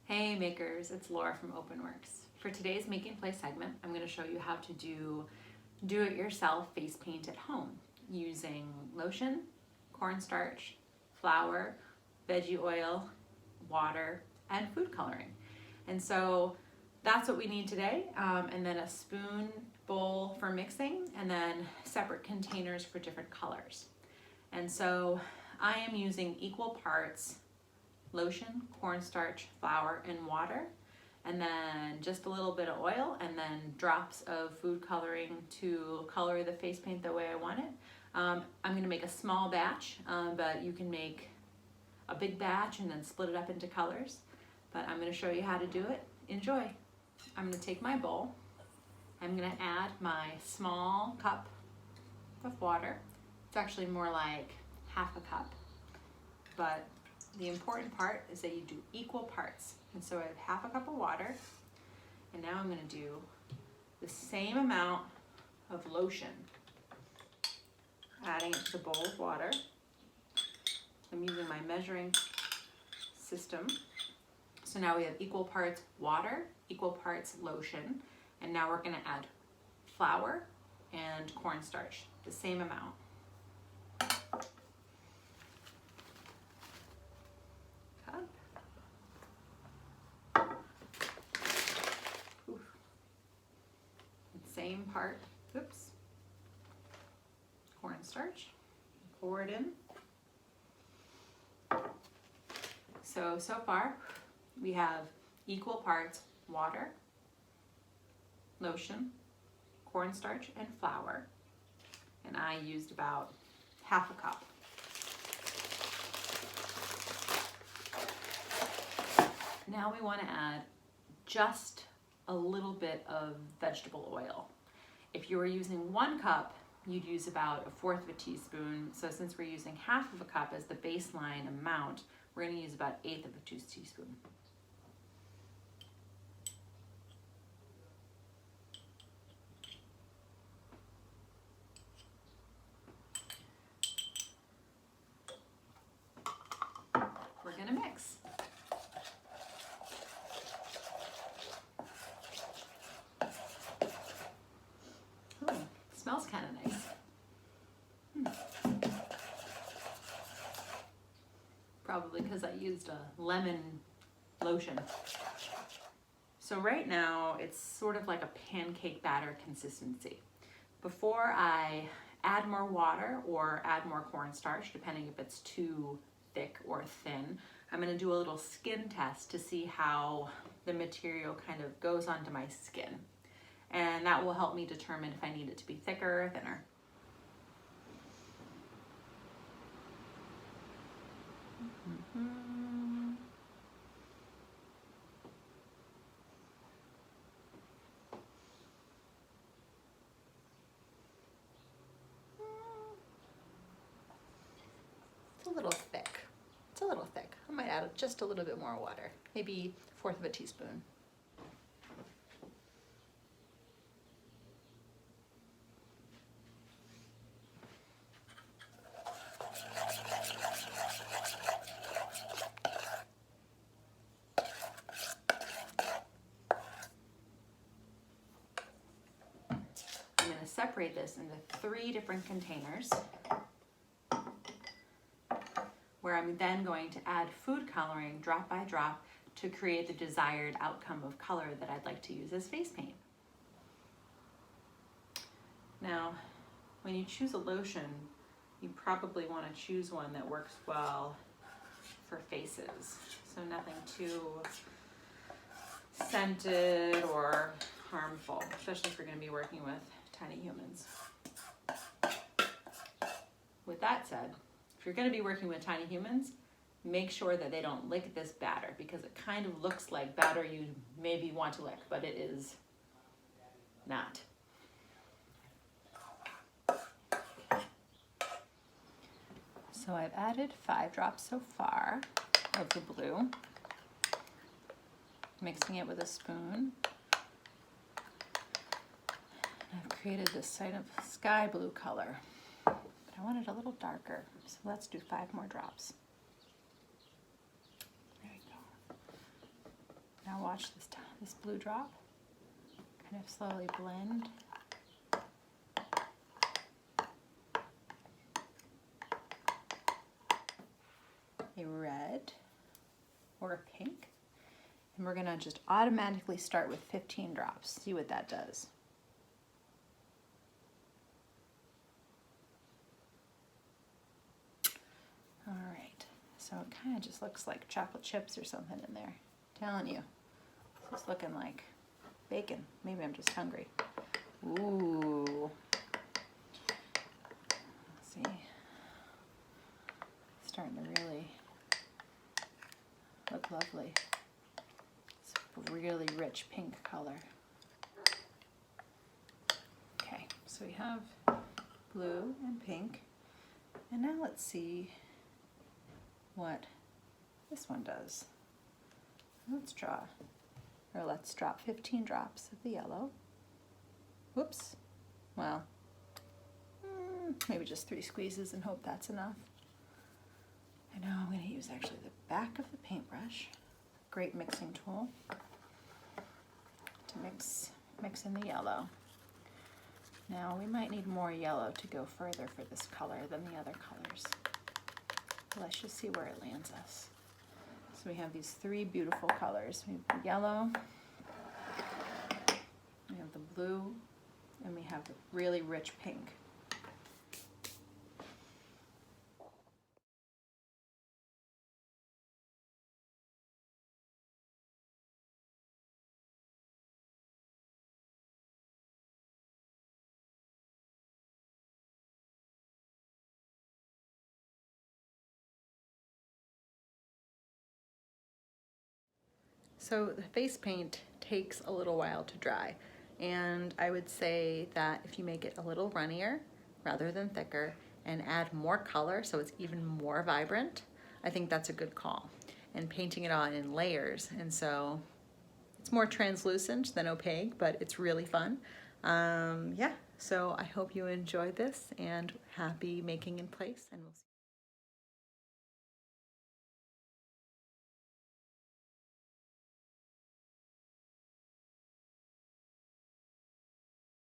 Hey makers, it's Laura from OpenWorks. For today's Make and Play segment, I'm going to show you how to do it-yourself face paint at home using lotion, cornstarch, flour, veggie oil, water, and food coloring. And so that's what we need today, and then a spoon bowl for mixing, and then separate containers for different colors. And so I am using equal parts lotion, cornstarch, flour, and water, and then just a little bit of oil, and then drops of food coloring to color the face paint the way I want it. I'm going to make a small batch, but you can make a big batch and then split it up into colors. But I'm going to show you how to do it. Enjoy! I'm going to take my bowl. I'm going to add my small cup of water. It's actually more like half a cup, but the important part is that you do equal parts. And so I have half a cup of water, and now I'm going to do the same amount of lotion, adding it to the bowl of water. I'm using my measuring system. So now we have equal parts water, equal parts lotion, and now we're going to add flour and cornstarch, the same amount. Same part, cornstarch, pour it in. So far we have equal parts water, lotion, cornstarch, and flour, and I used about half a cup. Now we want to add just a little bit of vegetable oil. If you were using 1 cup, you'd use about 1/4 of a teaspoon. So since we're using half of a cup as the baseline amount, we're going to use about 1/8 of a teaspoon. We're going to mix. Smells kind of nice. Probably because I used a lemon lotion. So right now it's sort of like a pancake batter consistency. Before I add more water or add more cornstarch, depending if it's too thick or thin, I'm going to do a little skin test to see how the material kind of goes onto my skin. And that will help me determine if I need it to be thicker or thinner. It's a little thick. It's a little thick. I might add just a little bit more water, maybe 1/4 of a teaspoon. I'm going to separate this into 3 different containers where I'm then going to add food coloring drop by drop to create the desired outcome of color that I'd like to use as face paint. Now, when you choose a lotion, you probably want to choose one that works well for faces. So nothing too scented or harmful, especially if you're going to be working with tiny humans. With that said, if you're going to be working with tiny humans, make sure that they don't lick this batter, because it kind of looks like batter you maybe want to lick, but it is not. So I've added 5 drops so far of the blue, mixing it with a spoon. I've created this kind of sky blue color, but I want it a little darker, so let's do 5 more drops. There you go. Now watch this blue drop kind of slowly blend. A red or a pink. And we're gonna just automatically start with 15 drops. See what that does. All right, so it kind of just looks like chocolate chips or something in there. I'm telling you, it's just looking like bacon. Maybe I'm just hungry. Ooh. Let's see. It's starting to really look lovely. It's a really rich pink color. Okay, so we have blue and pink. And now let's see what this one does. Let's drop 15 drops of the yellow. Whoops. Well, maybe just 3 squeezes and hope that's enough. I know I'm going to use actually the back of the paintbrush, great mixing tool, to mix in the yellow. Now we might need more yellow to go further for this color than the other colors. Let's just see where it lands us. So we have these 3 beautiful colors. We have the yellow, we have the blue, and we have the really rich pink. So the face paint takes a little while to dry, and I would say that if you make it a little runnier rather than thicker and add more color so it's even more vibrant, I think that's a good call. And painting it on in layers, and so it's more translucent than opaque, but it's really fun. Yeah, so I hope you enjoyed this, and happy making in place, and we'll see.